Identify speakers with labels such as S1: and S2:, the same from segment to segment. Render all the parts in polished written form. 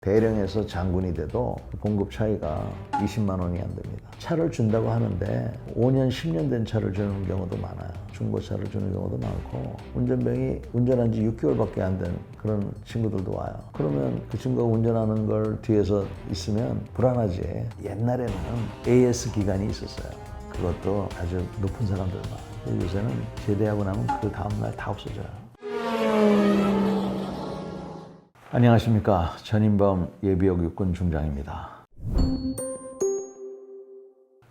S1: 대령에서 장군이 돼도 봉급 차이가 20만 원이 안 됩니다. 차를 준다고 하는데 5년, 10년 된 차를 주는 경우도 많아요. 중고차를 주는 경우도 많고 운전병이 운전한 지 6개월밖에 안 된 그런 친구들도 와요. 그러면 그 친구가 운전하는 걸 뒤에서 있으면 불안하지. 옛날에는 AS 기간이 있었어요. 그것도 아주 높은 사람들만. 요새는 제대하고 나면 그 다음날 다 없어져요. 안녕하십니까. 전인범 예비역 육군 중장입니다.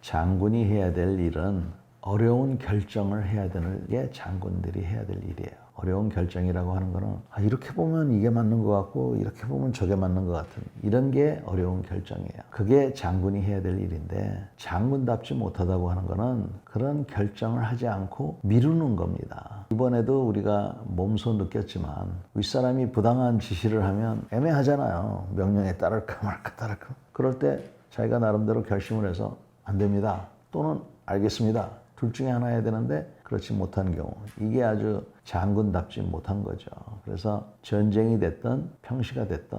S1: 장군이 해야 될 일은 어려운 결정을 해야 되는 게 장군들이 해야 될 일이에요. 어려운 결정이라고 하는 거는 이렇게 보면 이게 맞는 것 같고 이렇게 보면 저게 맞는 것 같은 이런 게 어려운 결정이에요. 그게 장군이 해야 될 일인데 장군답지 못하다고 하는 거는 그런 결정을 하지 않고 미루는 겁니다. 이번에도 우리가 몸소 느꼈지만 윗사람이 부당한 지시를 하면 애매하잖아요. 명령에 따를까 말까 따를까. 그럴 때 자기가 나름대로 결심을 해서 안 됩니다. 또는 알겠습니다. 둘 중에 하나 해야 되는데 그렇지 못한 경우 이게 아주 장군답지 못한 거죠. 그래서 전쟁이 됐든 평시가 됐든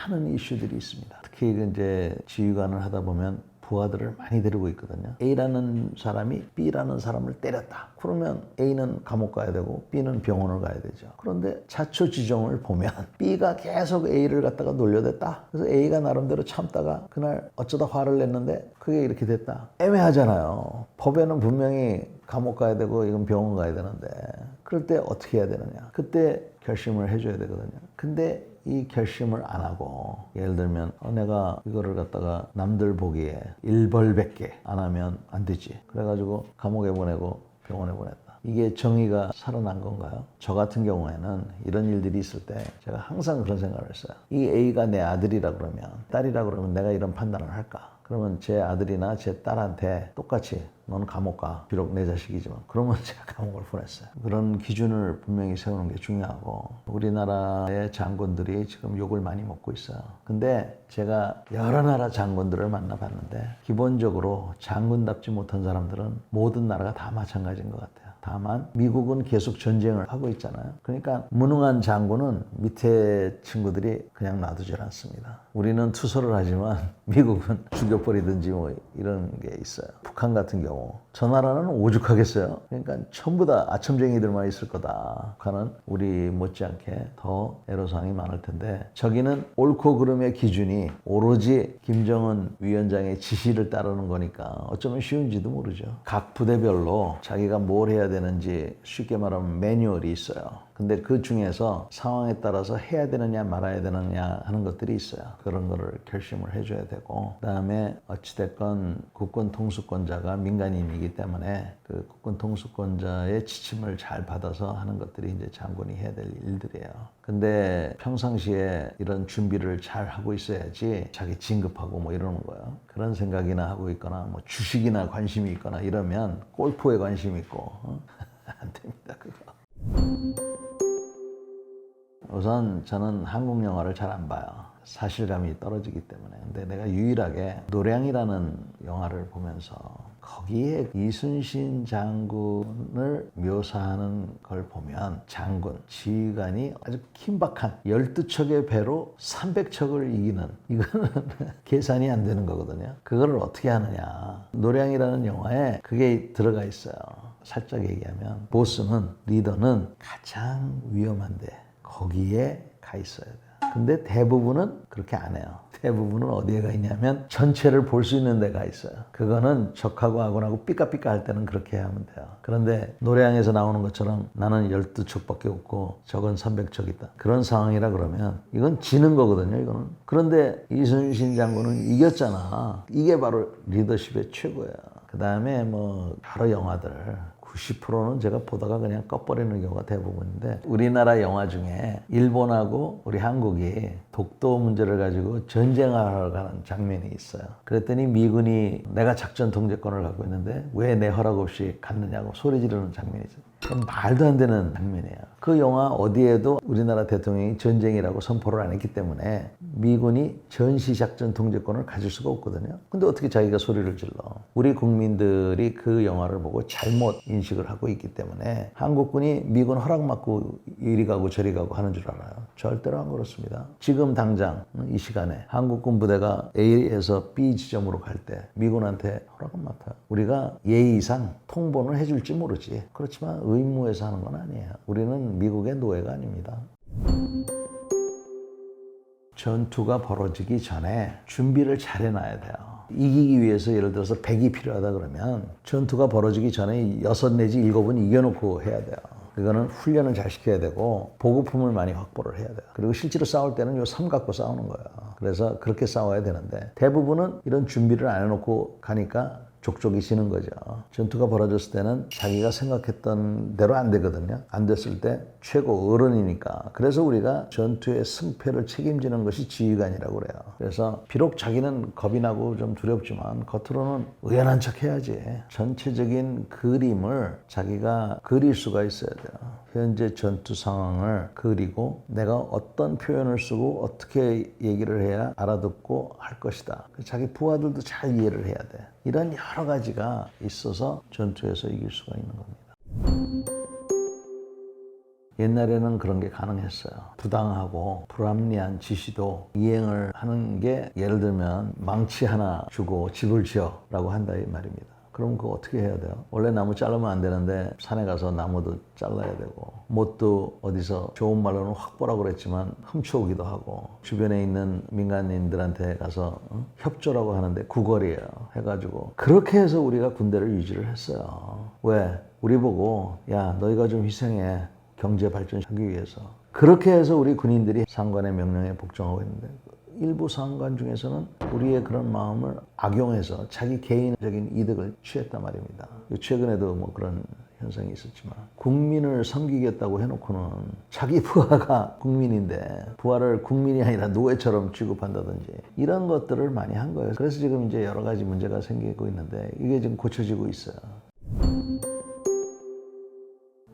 S1: 많은 이슈들이 있습니다. 특히 이제 지휘관을 하다 보면 부하들을 많이 데리고 있거든요. A라는 사람이 B라는 사람을 때렸다. 그러면 A는 감옥 가야 되고 B는 병원을 가야 되죠. 그런데 자초지종을 보면 B가 계속 A를 갖다가 놀려댔다. 그래서 A가 나름대로 참다가 그날 어쩌다 화를 냈는데 그게 이렇게 됐다. 애매하잖아요. 법에는 분명히 감옥 가야 되고 이건 병원 가야 되는데 그럴 때 어떻게 해야 되느냐. 그때 결심을 해줘야 되거든요. 근데 이 결심을 안 하고 예를 들면 내가 이거를 갖다가 남들 보기에 일벌백계 안 하면 안 되지. 그래가지고 감옥에 보내고 병원에 보냈다. 이게 정의가 살아난 건가요? 저 같은 경우에는 이런 일들이 있을 때 제가 항상 그런 생각을 했어요. 이 A가 내 아들이라 그러면 딸이라 그러면 내가 이런 판단을 할까? 그러면 제 아들이나 제 딸한테 똑같이 너는 감옥 가. 비록 내 자식이지만. 그러면 제가 감옥을 보냈어요. 그런 기준을 분명히 세우는 게 중요하고 우리나라의 장군들이 지금 욕을 많이 먹고 있어요. 근데 제가 여러 나라 장군들을 만나봤는데 기본적으로 장군답지 못한 사람들은 모든 나라가 다 마찬가지인 것 같아요. 다만 미국은 계속 전쟁을 하고 있잖아요. 그러니까 무능한 장군은 밑에 친구들이 그냥 놔두질 않습니다. 우리는 투서를 하지만 미국은 죽여버리든지 뭐 이런 게 있어요. 북한 같은 경우 저 나라는 오죽하겠어요. 그러니까 전부 다 아첨쟁이들만 있을 거다. 북한은 우리 못지않게 더 애로사항이 많을 텐데 저기는 옳고 그름의 기준이 오로지 김정은 위원장의 지시를 따르는 거니까 어쩌면 쉬운지도 모르죠. 각 부대별로 자기가 뭘 해야 되는지 쉽게 말하면 매뉴얼이 있어요. 근데 그 중에서 상황에 따라서 해야 되느냐 말아야 되느냐 하는 것들이 있어요. 그런 거를 결심을 해줘야 되고 그다음에 어찌됐건 국군 통수권자가 민간인이기 때문에 그 국군 통수권자의 지침을 잘 받아서 하는 것들이 이제 장군이 해야 될 일들이에요. 근데 평상시에 이런 준비를 잘 하고 있어야지 자기 진급하고 뭐 이러는 거예요. 그런 생각이나 하고 있거나 뭐 주식이나 관심이 있거나 이러면 골프에 관심 있고 안 됩니다 그거. 우선 저는 한국 영화를 잘 안 봐요. 사실감이 떨어지기 때문에. 근데 내가 유일하게 노량이라는 영화를 보면서 거기에 이순신 장군을 묘사하는 걸 보면 장군, 지휘관이 아주 긴박한 12척의 배로 300척을 이기는 이거는 계산이 안 되는 거거든요. 그거를 어떻게 하느냐. 노량이라는 영화에 그게 들어가 있어요. 살짝 얘기하면 보스는, 리더는 가장 위험한데 거기에 가 있어야 돼요. 근데 대부분은 그렇게 안 해요. 대부분은 어디에 가 있냐면 전체를 볼 수 있는 데가 있어요. 그거는 적하고 아군하고 삐까삐까 할 때는 그렇게 하면 돼요. 그런데 노래항에서 나오는 것처럼 나는 12척밖에 없고 적은 300척 있다. 그런 상황이라 그러면 이건 지는 거거든요. 이거는. 그런데 이순신 장군은 이겼잖아. 이게 바로 리더십의 최고예요. 그 다음에 뭐 여러 영화들 90%는 제가 보다가 그냥 꺼버리는 경우가 대부분인데 우리나라 영화 중에 일본하고 우리 한국이 독도 문제를 가지고 전쟁하러 가는 장면이 있어요. 그랬더니 미군이 내가 작전 통제권을 갖고 있는데 왜 내 허락 없이 갔느냐고 소리 지르는 장면이 있어요. 그럼 말도 안 되는 장면이에요. 그 영화 어디에도 우리나라 대통령이 전쟁이라고 선포를 안 했기 때문에 미군이 전시작전 통제권을 가질 수가 없거든요. 근데 어떻게 자기가 소리를 질러? 우리 국민들이 그 영화를 보고 잘못 인식을 하고 있기 때문에 한국군이 미군 허락 받고 이리 가고 저리 가고 하는 줄 알아요. 절대로 안 그렇습니다. 지금 당장 이 시간에 한국군 부대가 A에서 B 지점으로 갈 때 미군한테 허락은 맡아요. 우리가 예의상 통보는 해줄지 모르지. 그렇지만 의무에서 하는 건 아니에요. 우리는 미국의 노예가 아닙니다. 전투가 벌어지기 전에 준비를 잘 해놔야 돼요. 이기기 위해서 예를 들어서 100이 필요하다 그러면 전투가 벌어지기 전에 6 내지 7은 이겨놓고 해야 돼요. 그거는 훈련을 잘 시켜야 되고 보급품을 많이 확보를 해야 돼요. 그리고 실제로 싸울 때는 요 3 갖고 싸우는 거예요. 그래서 그렇게 싸워야 되는데 대부분은 이런 준비를 안 해놓고 가니까 족족이 지는 거죠. 전투가 벌어졌을 때는 자기가 생각했던 대로 안 되거든요. 안 됐을 때 최고 어른이니까. 그래서 우리가 전투의 승패를 책임지는 것이 지휘관이라고 그래요. 그래서 비록 자기는 겁이 나고 좀 두렵지만 겉으로는 의연한 척 해야지. 전체적인 그림을 자기가 그릴 수가 있어야 돼요. 현재 전투 상황을 그리고 내가 어떤 표현을 쓰고 어떻게 얘기를 해야 알아듣고 할 것이다. 자기 부하들도 잘 이해를 해야 돼. 이런 여러 가지가 있어서 전투에서 이길 수가 있는 겁니다. 옛날에는 그런 게 가능했어요. 부당하고 불합리한 지시도 이행을 하는 게 예를 들면 망치 하나 주고 집을 지어라고 한다 이 말입니다. 그럼 그거 어떻게 해야 돼요? 원래 나무 자르면 안 되는데 산에 가서 나무도 잘라야 되고 못도 어디서 좋은 말로는 확보라고 그랬지만 훔쳐오기도 하고 주변에 있는 민간인들한테 가서 협조라고 하는데 구걸이에요. 해가지고 그렇게 해서 우리가 군대를 유지를 했어요. 왜? 우리 보고 야 너희가 좀 희생해. 경제 발전하기 위해서. 그렇게 해서 우리 군인들이 상관의 명령에 복종하고 있는데 일부 상관 중에서는 우리의 그런 마음을 악용해서 자기 개인적인 이득을 취했단 말입니다. 최근에도 뭐 그런 현상이 있었지만 국민을 섬기겠다고 해놓고는 자기 부하가 국민인데 부하를 국민이 아니라 노예처럼 취급한다든지 이런 것들을 많이 한 거예요. 그래서 지금 이제 여러 가지 문제가 생기고 있는데 이게 지금 고쳐지고 있어요.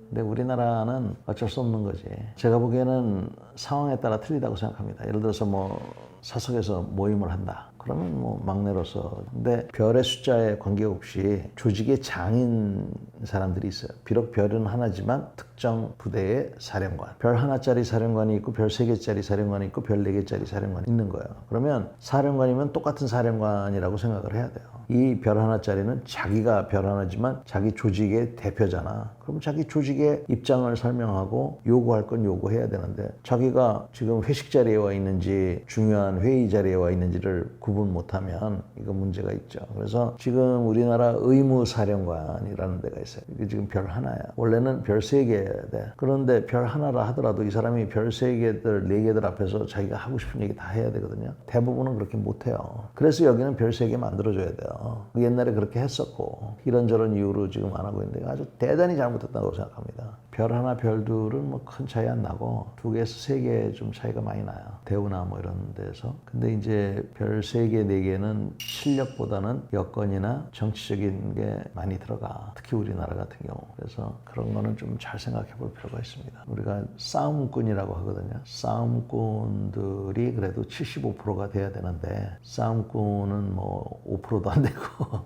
S1: 근데 우리나라는 어쩔 수 없는 거지. 제가 보기에는 상황에 따라 틀리다고 생각합니다. 예를 들어서 뭐 사석에서 모임을 한다. 그러면 뭐 막내로서. 근데 별의 숫자에 관계없이 조직의 장인 사람들이 있어요. 비록 별은 하나지만 특정 부대의 사령관. 별 하나짜리 사령관이 있고 별 3개짜리 사령관이 있고 별 4개짜리 사령관이 있는 거예요. 그러면 사령관이면 똑같은 사령관이라고 생각을 해야 돼요. 이 별 하나짜리는 자기가 별 하나지만 자기 조직의 대표잖아. 그럼 자기 조직의 입장을 설명하고 요구할 건 요구해야 되는데 자기가 지금 회식 자리에 와 있는지 중요한 회의 자리에 와 있는지를 구분 못하면 이거 문제가 있죠. 그래서 지금 우리나라 의무사령관이라는 데가 있어요. 이게 지금 별 하나야. 원래는 별 3개여야 돼. 그런데 별 하나라 하더라도 이 사람이 별 3개들, 4개들 앞에서 자기가 하고 싶은 얘기 다 해야 되거든요. 대부분은 그렇게 못해요. 그래서 여기는 별 3개 만들어줘야 돼요. 옛날에 그렇게 했었고 이런저런 이유로 지금 안 하고 있는데 아주 대단히 잘못했다고 생각합니다. 별 하나, 별 둘은 뭐 큰 차이 안 나고 2개에서 3개 좀 차이가 많이 나요. 대우나 뭐 이런 데서. 근데 이제 별 3개, 4개는 실력보다는 여건이나 정치적인 게 많이 들어가. 특히 우리나라 같은 경우. 그래서 그런 거는 좀 잘 생각해 볼 필요가 있습니다. 우리가 싸움꾼이라고 하거든요. 싸움꾼들이 그래도 75%가 돼야 되는데 싸움꾼은 뭐 5%도 안 되고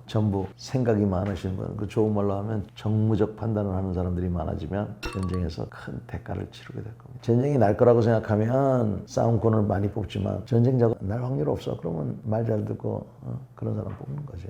S1: 전부 생각이 많으신 분, 그 좋은 말로 하면 정무적 판단을 하는 사람들이 많아지면 전쟁에서 큰 대가를 치르게 될 겁니다. 전쟁이 날 거라고 생각하면 싸움꾼을 많이 뽑지만 전쟁자가 날 확률 없어. 그러면 말 잘 듣고 그런 사람 뽑는 거지.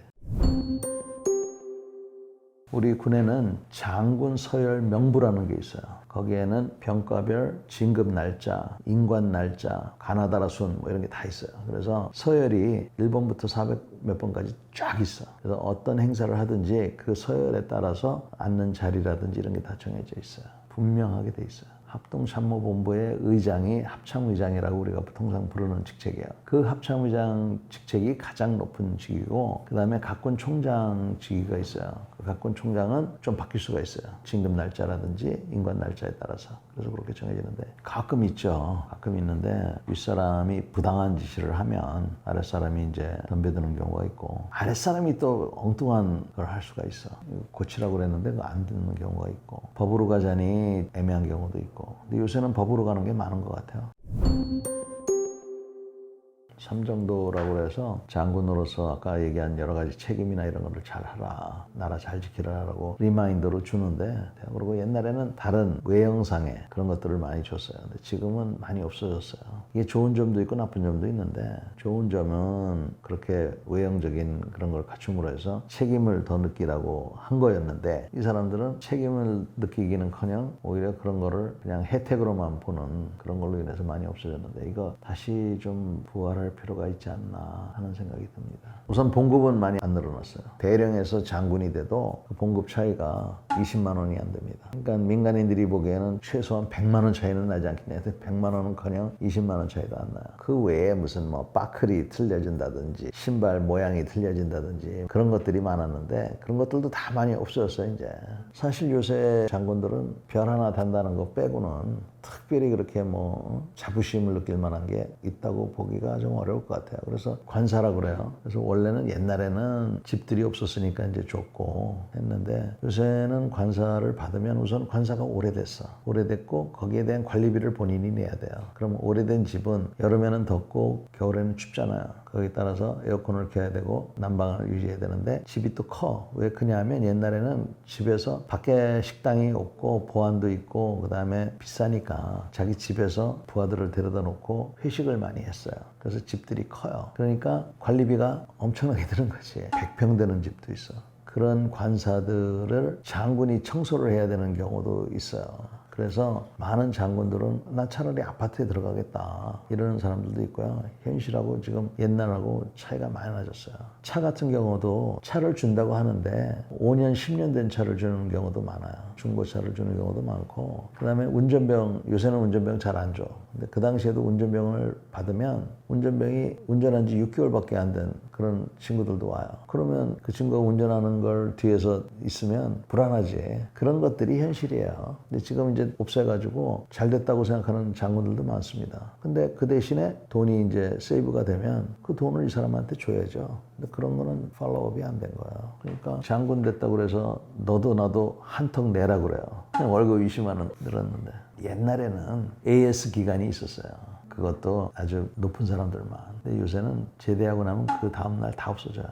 S1: 우리 군에는 장군 서열 명부라는 게 있어요. 거기에는 병과별, 진급 날짜, 임관 날짜, 가나다라 순 뭐 이런 게 다 있어요. 그래서 서열이 1번부터 400 몇 번까지 쫙 있어. 그래서 어떤 행사를 하든지 그 서열에 따라서 앉는 자리라든지 이런 게 다 정해져 있어요. 분명하게 돼 있어요. 합동참모본부의 의장이 합참의장이라고 우리가 통상 부르는 직책이에요. 그 합참의장 직책이 가장 높은 직이고 그 다음에 각군총장 직위가 있어요. 그 각군총장은 좀 바뀔 수가 있어요. 진급 날짜라든지 인관 날짜에 따라서. 그래서 그렇게 정해지는데 가끔 있죠. 가끔 있는데 윗사람이 부당한 지시를 하면 아랫사람이 이제 덤벼드는 경우가 있고 아랫사람이 또 엉뚱한 걸 할 수가 있어. 고치라고 그랬는데 그거 안 듣는 경우가 있고 법으로 가자니 애매한 경우도 있고 근데 요새는 법으로 가는 게 많은 것 같아요. 삼정도라고 해서 장군으로서 아까 얘기한 여러 가지 책임이나 이런 거를 잘 하라. 나라 잘 지키라라고 리마인더로 주는데 그리고 옛날에는 다른 외형상의 그런 것들을 많이 줬어요. 근데 지금은 많이 없어졌어요. 이게 좋은 점도 있고 나쁜 점도 있는데 좋은 점은 그렇게 외형적인 그런 걸 갖춤으로 해서 책임을 더 느끼라고 한 거였는데 이 사람들은 책임을 느끼기는커녕 오히려 그런 거를 그냥 혜택으로만 보는 그런 걸로 인해서 많이 없어졌는데 이거 다시 좀 부활할 필요가 있지 않나 하는 생각이 듭니다. 우선 봉급은 많이 안 늘어났어요. 대령에서 장군이 돼도 그 봉급 차이가 20만 원이 안 됩니다. 그러니까 민간인들이 보기에는 최소한 100만 원 차이는 나지 않겠냐. 100만 원은커녕 20만 원 차이도 안 나요. 그 외에 무슨 뭐 바클이 틀려진다든지 신발 모양이 틀려진다든지 그런 것들이 많았는데 그런 것들도 다 많이 없어졌어요. 이제 사실 요새 장군들은 별 하나 단다는 거 빼고는 특별히 그렇게 뭐 자부심을 느낄 만한 게 있다고 보기가 좀 어려울 것 같아요. 그래서 관사라고 그래요. 그래서 원래는 옛날에는 집들이 없었으니까 이제 줬고 했는데 요새는 관사를 받으면 우선 관사가 오래됐고 거기에 대한 관리비를 본인이 내야 돼요. 그럼 오래된 집은 여름에는 덥고 겨울에는 춥잖아요. 거기에 따라서 에어컨을 켜야 되고 난방을 유지해야 되는데 집이 또 커. 왜 크냐면 옛날에는 집에서 밖에 식당이 없고 보안도 있고 그 다음에 비싸니까 자기 집에서 부하들을 데려다 놓고 회식을 많이 했어요. 그래서 집들이 커요. 그러니까 관리비가 엄청나게 드는 거지. 100평 되는 집도 있어. 그런 관사들을 장군이 청소를 해야 되는 경우도 있어요. 그래서 많은 장군들은 나 차라리 아파트에 들어가겠다 이러는 사람들도 있고요. 현실하고 지금 옛날하고 차이가 많이 나졌어요. 차 같은 경우도 차를 준다고 하는데 5년, 10년 된 차를 주는 경우도 많아요. 중고차를 주는 경우도 많고 그 다음에 운전병, 요새는 운전병 잘 안 줘. 근데 그 당시에도 운전병을 받으면 운전병이 운전한 지 6개월밖에 안 된 그런 친구들도 와요. 그러면 그 친구가 운전하는 걸 뒤에서 있으면 불안하지. 그런 것들이 현실이에요. 근데 지금 이제 없애가지고 잘 됐다고 생각하는 장군들도 많습니다. 근데 그 대신에 돈이 이제 세이브가 되면 그 돈을 이 사람한테 줘야죠. 근데 그런 거는 팔로우업이 안 된 거예요. 그러니까 장군 됐다고 그래서 너도 나도 한턱 내라 그래요. 그냥 월급 20만 원 늘었는데 옛날에는 AS 기간이 있었어요. 그것도 아주 높은 사람들만. 근데 요새는 제대하고 나면 그 다음날 다 없어져요.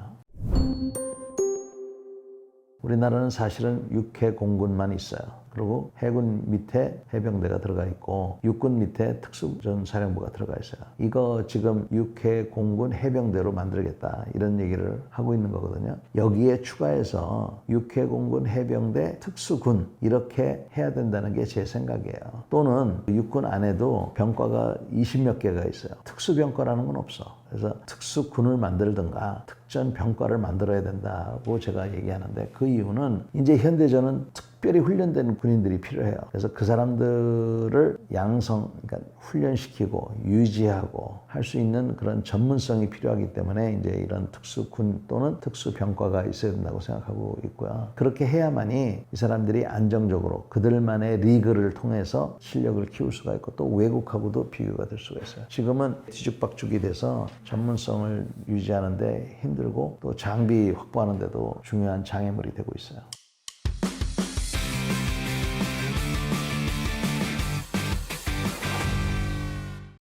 S1: 우리나라는 사실은 육해 공군만 있어요. 그리고 해군 밑에 해병대가 들어가 있고 육군 밑에 특수전사령부가 들어가 있어요. 이거 지금 육해 공군 해병대로 만들겠다 이런 얘기를 하고 있는 거거든요. 여기에 추가해서 육해 공군 해병대 특수군 이렇게 해야 된다는 게 제 생각이에요. 또는 육군 안에도 병과가 20몇 개가 있어요. 특수병과라는 건 없어. 그래서 특수군을 만들든가 특전병과를 만들어야 된다고 제가 얘기하는데 그 이유는 이제 현대전은 특별히 훈련된 군인들이 필요해요. 그래서 그 사람들을 그러니까 훈련시키고 유지하고 할 수 있는 그런 전문성이 필요하기 때문에 이제 이런 특수군 또는 특수병과가 있어야 된다고 생각하고 있고요. 그렇게 해야만이 이 사람들이 안정적으로 그들만의 리그를 통해서 실력을 키울 수가 있고 또 외국하고도 비교가 될 수가 있어요. 지금은 뒤죽박죽이 돼서 전문성을 유지하는데 힘들고 또 장비 확보하는 데도 중요한 장애물이 되고 있어요.